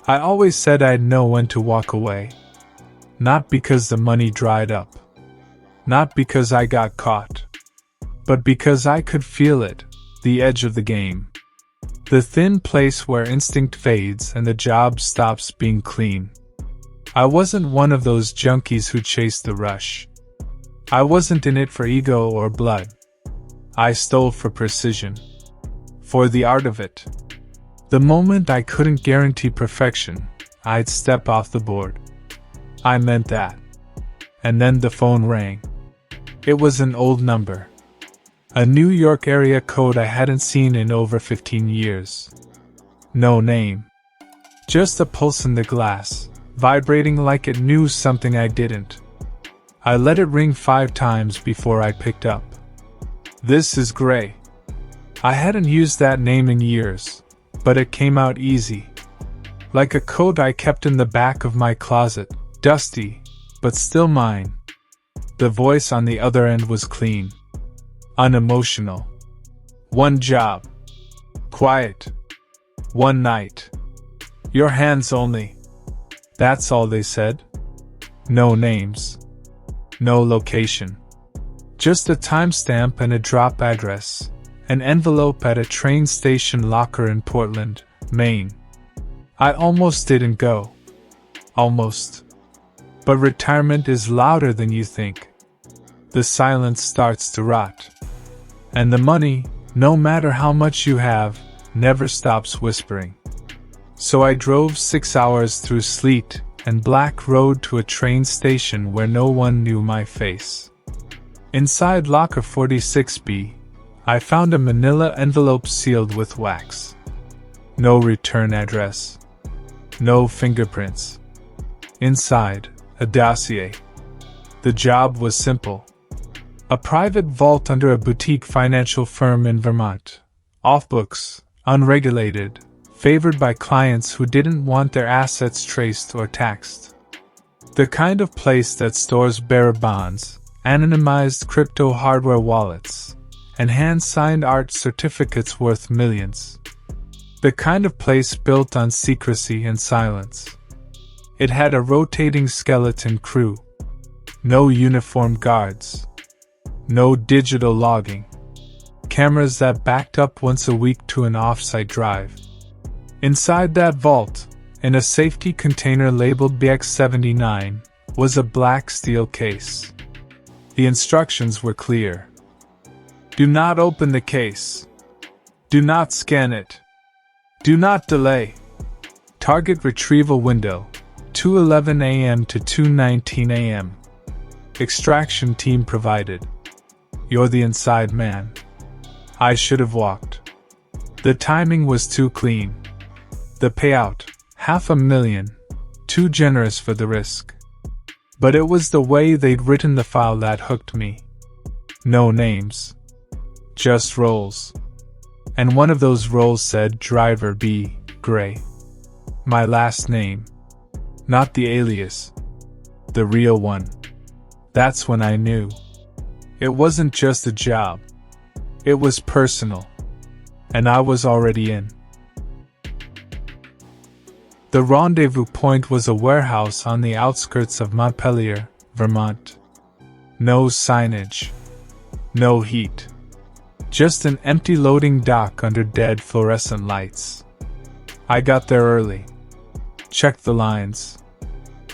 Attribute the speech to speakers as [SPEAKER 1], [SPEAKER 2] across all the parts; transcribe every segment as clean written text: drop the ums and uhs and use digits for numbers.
[SPEAKER 1] I always said I'd know when to walk away. Not because the money dried up. Not because I got caught. But because I could feel it, the edge of the game. The thin place where instinct fades and the job stops being clean. I wasn't one of those junkies who chased the rush. I wasn't in it for ego or blood. I stole for precision. For the art of it. The moment I couldn't guarantee perfection, I'd step off the board. I meant that. And then the phone rang. It was an old number. A New York area code I hadn't seen in over 15 years. No name. Just a pulse in the glass, vibrating like it knew something I didn't. I let it ring 5 times before I picked up. This is Gray. I hadn't used that name in years, but it came out easy. Like a coat I kept in the back of my closet, dusty, but still mine. The voice on the other end was clean. Unemotional. One job. Quiet. One night. Your hands only. That's all they said. No names. No location. Just a timestamp and a drop address. An envelope at a train station locker in Portland, Maine. I almost didn't go. Almost. But retirement is louder than you think. The silence starts to rot. And the money, no matter how much you have, never stops whispering. So I drove 6 hours through sleet and black road to a train station where no one knew my face. Inside locker 46B, I found a manila envelope sealed with wax. No return address. No fingerprints. Inside, a dossier. The job was simple. A private vault under a boutique financial firm in Vermont. Off books, unregulated, favored by clients who didn't want their assets traced or taxed. The kind of place that stores bearer bonds, anonymized crypto hardware wallets, and hand-signed art certificates worth millions. The kind of place built on secrecy and silence. It had a rotating skeleton crew. No uniformed guards. No digital logging. Cameras that backed up once a week to an off-site drive. Inside that vault, in a safety container labeled BX79, was a black steel case. The instructions were clear. Do not open the case. Do not scan it. Do not delay. Target retrieval window, 2:11 a.m. to 2:19 a.m. Extraction team provided. You're the inside man. I should have walked. The timing was too clean. The payout, $500,000, too generous for the risk. But it was the way they'd written the file that hooked me. No names. Just roles. And one of those roles said Driver B. Gray. My last name. Not the alias. The real one. That's when I knew. It wasn't just a job. It was personal. And I was already in. The rendezvous point was a warehouse on the outskirts of Montpelier, Vermont. No signage. No heat. Just an empty loading dock under dead fluorescent lights. I got there early. Checked the lines.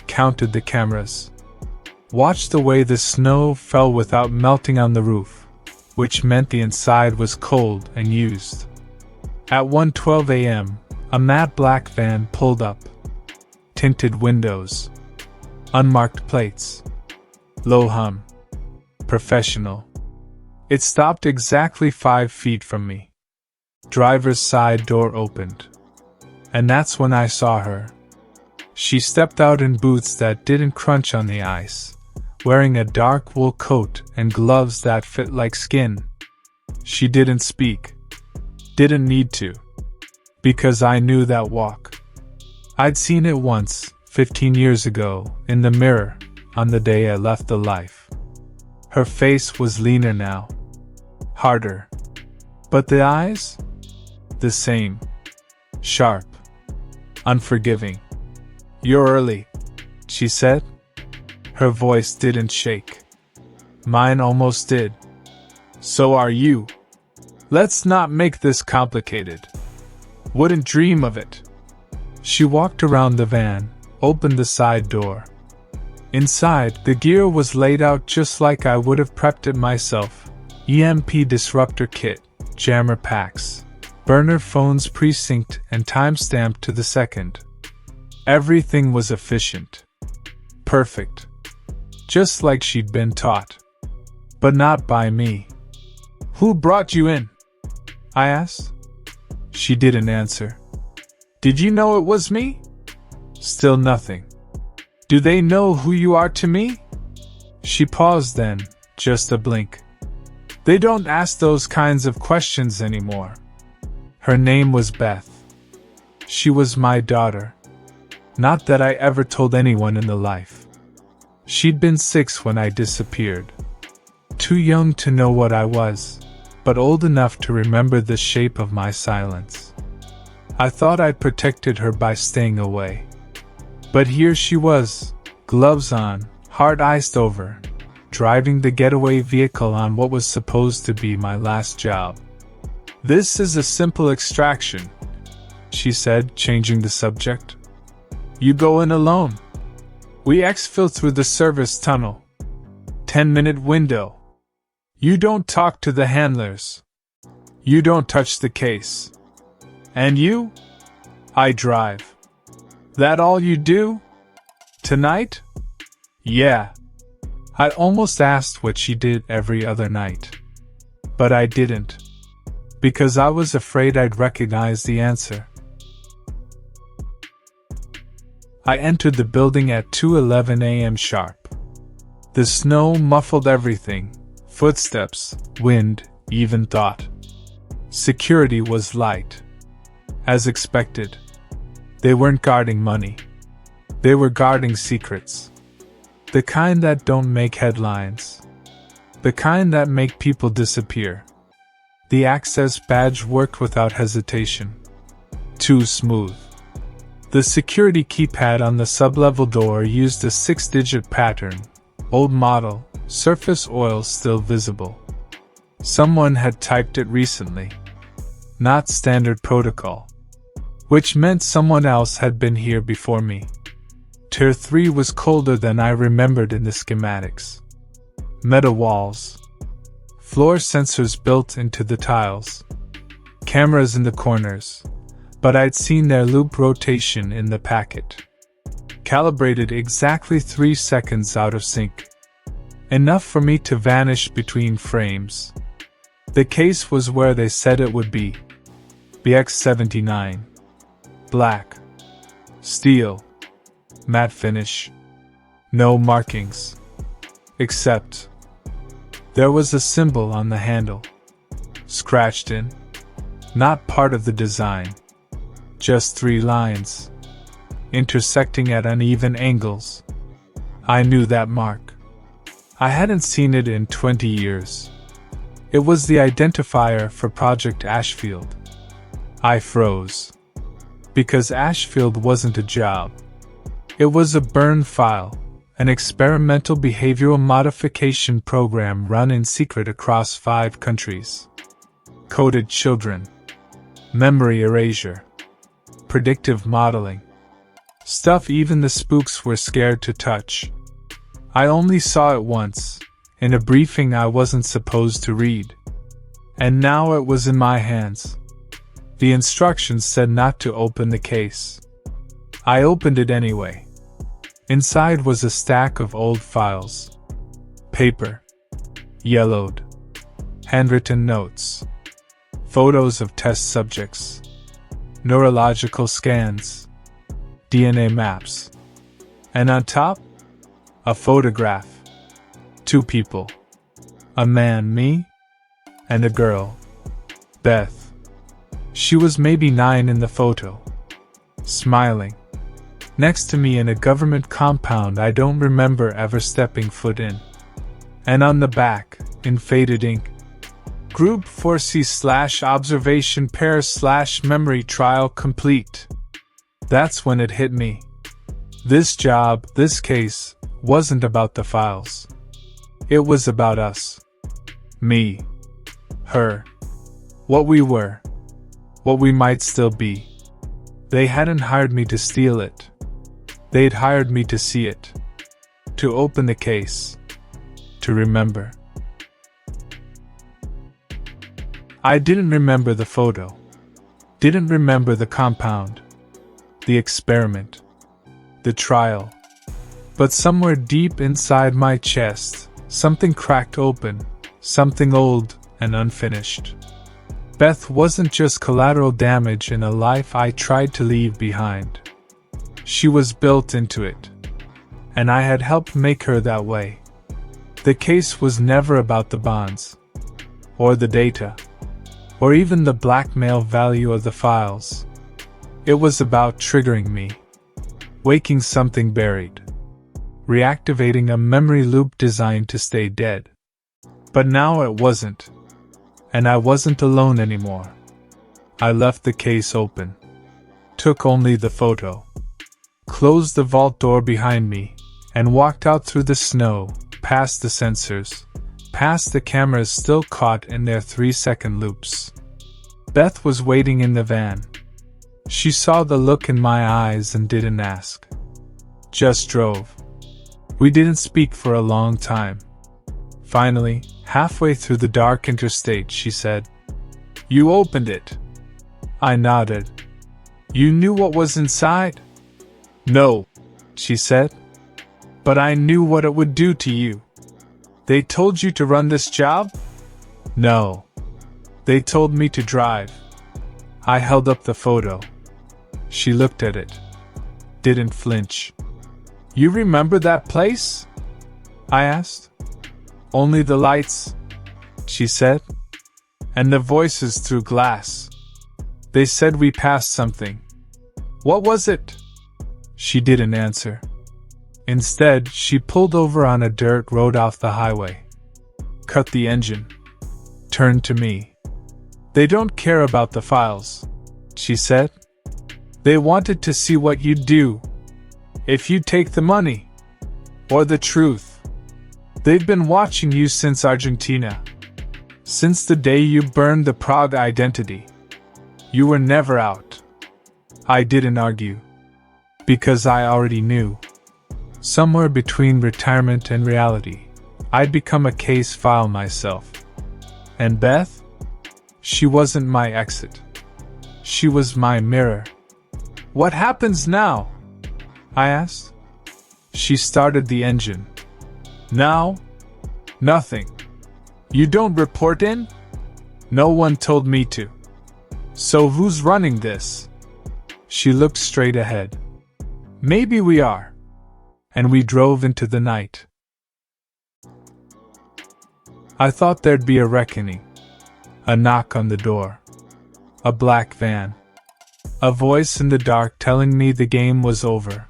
[SPEAKER 1] Counted the cameras. Watched the way the snow fell without melting on the roof, which meant the inside was cold and used. At 1:12 a.m., a matte black van pulled up. Tinted windows. Unmarked plates. Low hum. Professional. It stopped exactly 5 feet from me. Driver's side door opened. And that's when I saw her. She stepped out in boots that didn't crunch on the ice, wearing a dark wool coat and gloves that fit like skin. She didn't speak. Didn't need to. Because I knew that walk. I'd seen it once, 15 years ago, in the mirror, on the day I left the life. Her face was leaner now. Harder. But the eyes? The same. Sharp. unforgiving. "You're early," she said. Her voice didn't shake. Mine almost did. "So are you. Let's not make this complicated. Wouldn't dream of it." She walked around the van, opened the side door. Inside, the gear was laid out just like I would have prepped it myself. EMP disruptor kit, jammer packs, burner phones presynced and timestamped to the second. Everything was efficient. Perfect. Just like she'd been taught. But not by me. "Who brought you in?" I asked. She didn't answer. "Did you know it was me?" Still nothing. "Do they know who you are to me?" She paused then, just a blink. "They don't ask those kinds of questions anymore." Her name was Beth. She was my daughter. Not that I ever told anyone in the life. She'd been 6 when I disappeared. Too young to know what I was, but old enough to remember the shape of my silence. I thought I'd protected her by staying away. But here she was, gloves on, heart iced over, driving the getaway vehicle on what was supposed to be my last job. "This is a simple extraction," she said, changing the subject. "You go in alone. We exfil through the service tunnel. 10-minute window. You don't talk to the handlers. You don't touch the case. And you? I drive. That all you do? Tonight?" Yeah. I'd almost asked what she did every other night. But I didn't. Because I was afraid I'd recognize the answer. I entered the building at 2:11 a.m. sharp. The snow muffled everything. Footsteps, wind, even thought. Security was light. As expected. They weren't guarding money. They were guarding secrets. The kind that don't make headlines. The kind that make people disappear. The access badge worked without hesitation. Too smooth. The security keypad on the sublevel door used a 6-digit pattern. Old model, surface oil still visible. Someone had typed it recently. Not standard protocol. Which meant someone else had been here before me. Tier 3 was colder than I remembered in the schematics. Metal walls. Floor sensors built into the tiles. Cameras in the corners. But I'd seen their loop rotation in the packet. Calibrated exactly 3 seconds out of sync. Enough for me to vanish between frames. The case was where they said it would be. BX79. Black. Steel. Matte finish. No markings. Except there was a symbol on the handle. Scratched in. Not part of the design. Just 3 lines. Intersecting at uneven angles. I knew that mark. I hadn't seen it in 20 years. It was the identifier for Project Ashfield. I froze. Because Ashfield wasn't a job. It was a burn file, an experimental behavioral modification program run in secret across 5 countries. Coded children. Memory erasure. Predictive modeling. Stuff even the spooks were scared to touch. I only saw it once, in a briefing I wasn't supposed to read. And now it was in my hands. The instructions said not to open the case. I opened it anyway. Inside was a stack of old files. Paper. Yellowed. Handwritten notes. Photos of test subjects. Neurological scans. DNA maps. And on top, a photograph. 2 people. A man, me, and a girl. Beth. She was maybe 9 in the photo. Smiling. Next to me in a government compound I don't remember ever stepping foot in. And on the back, in faded ink, Group 4C/observation pair/memory trial complete. That's when it hit me. This job, this case, wasn't about the files. It was about us. Me. Her. What we were. What we might still be. They hadn't hired me to steal it. They'd hired me to see it. To open the case. To remember. I didn't remember the photo. Didn't remember the compound. The experiment. The trial. But somewhere deep inside my chest, something cracked open, something old and unfinished. Beth wasn't just collateral damage in a life I tried to leave behind. She was built into it. And I had helped make her that way. The case was never about the bonds. Or the data. Or even the blackmail value of the files. It was about triggering me. Waking something buried. Reactivating a memory loop designed to stay dead. But now it wasn't. And I wasn't alone anymore. I left the case open. Took only the photo. Closed the vault door behind me, and walked out through the snow, past the sensors, past the cameras still caught in their 3-second loops. Beth was waiting in the van. She saw the look in my eyes and didn't ask. Just drove. We didn't speak for a long time. Finally, halfway through the dark interstate, she said, "You opened it." I nodded. "You knew what was inside?" "No," she said. "But I knew what it would do to you." "They told you to run this job?" "No. They told me to drive." I held up the photo. She looked at it. Didn't flinch. "You remember that place?" I asked. "Only the lights," she said. "And the voices through glass. They said we passed something." "What was it?" She didn't answer. Instead, she pulled over on a dirt road off the highway. Cut the engine. Turned to me. "They don't care about the files," she said. "They wanted to see what you'd do. If you take the money. Or the truth. They've been watching you since Argentina. Since the day you burned the Prague identity. You were never out." I didn't argue. Because I already knew. Somewhere between retirement and reality, I'd become a case file myself. And Beth? She wasn't my exit. She was my mirror. "What happens now?" I asked. She started the engine. "Now? Nothing. You don't report in?" "No one told me to." "So who's running this?" She looked straight ahead. "Maybe we are." And we drove into the night. I thought there'd be a reckoning. A knock on the door. A black van. A voice in the dark telling me the game was over.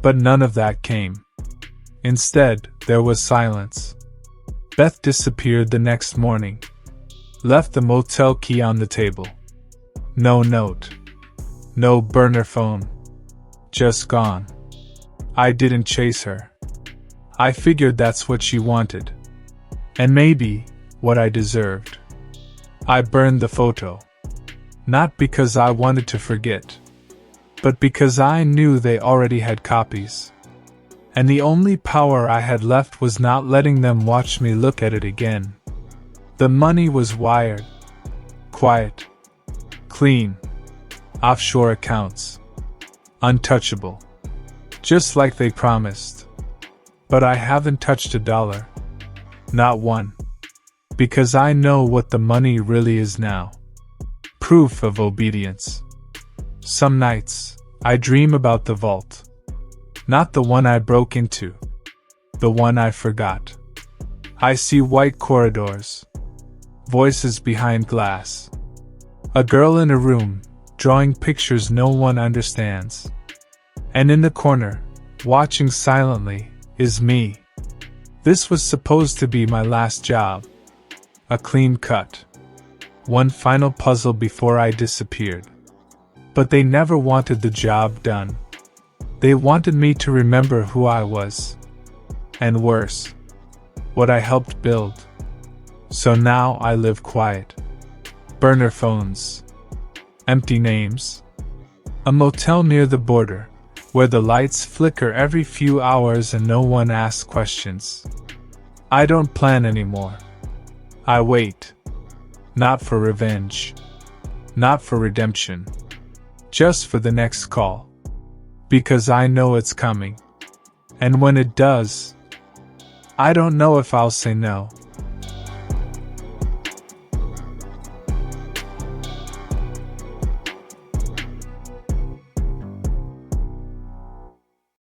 [SPEAKER 1] But none of that came. Instead, there was silence. Beth disappeared the next morning. Left the motel key on the table. No note. No burner phone. Just gone. I didn't chase her. I figured that's what she wanted. And maybe what I deserved. I burned the photo. Not because I wanted to forget, but because I knew they already had copies. And the only power I had left was not letting them watch me look at it again. The money was wired. Quiet. Clean. Offshore accounts. Untouchable. Just like they promised. But I haven't touched a dollar. Not one. Because I know what the money really is now. Proof of obedience. Some nights, I dream about the vault. Not the one I broke into. The one I forgot. I see white corridors. Voices behind glass. A girl in a room, drawing pictures no one understands. And in the corner, watching silently, is me. This was supposed to be my last job. A clean cut. One final puzzle before I disappeared. But they never wanted the job done. They wanted me to remember who I was. And worse, what I helped build. So now I live quiet. Burner phones. Empty names. A motel near the border, where the lights flicker every few hours and no one asks questions. I don't plan anymore. I wait. Not for revenge. Not for redemption. Just for the next call. Because I know it's coming. And when it does, I don't know if I'll say no.